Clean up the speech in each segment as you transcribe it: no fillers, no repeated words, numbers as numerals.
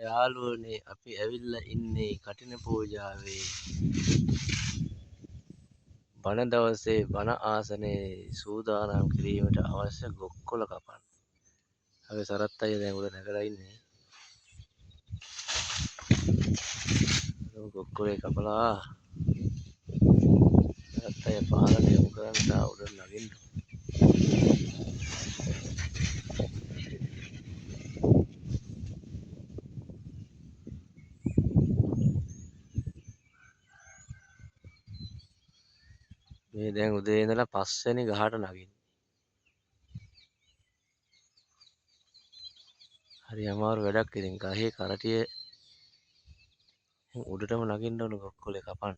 යාළුවනේ අපි ඇවිල්ලා ඉන්නේ කටින පූජාවේ බණ දවසේ බණ ආසනේ සූදානම් කිරීමට අවශ්‍ය ගොක්කොල කපන්න. අපි සරත් අයියා දැන් උඩ නැගලා ඉන්නේ. ගොක්කොලේ කපලා සරත් අයියා පාරට යමු කරන්න උඩ නගින්න. මේ දැන් උදේ ඉඳලා 5 වෙනි ගහට නගින්නේ. හරි අමාරු වැඩක් ඉතින් ගහේ කරටිය උඩටම නගින්න ඕන ගොක්කොලේ කපන්න.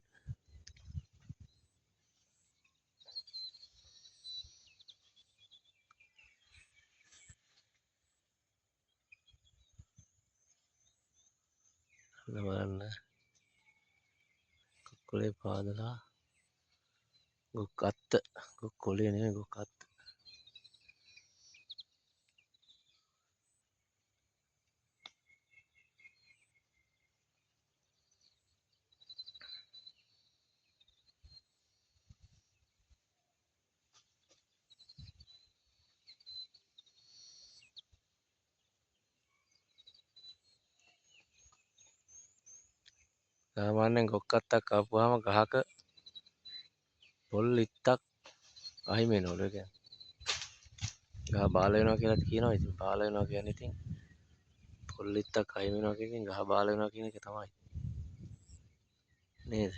බලන්න ගොක්කොලේ පාදලා ගොක්කත්ත ගොක්කොලේ නෙමෙයි ගොක්කත්ත. සාමාන්‍යයෙන් ගොක්කත්තක් කාපුවාම ගහක පොල් ඉත්තක් අහිමි වෙනවලු. ඒ කියන්නේ ගහ බාල වෙනවා කියලා කියනවා. ඉතින් බාල වෙනවා කියන්නේ ඉතින් පොල් ඉත්තක් අහිමි වෙනවා කියන එකෙන් ගහ බාල වෙනවා කියන එක තමයි නේද?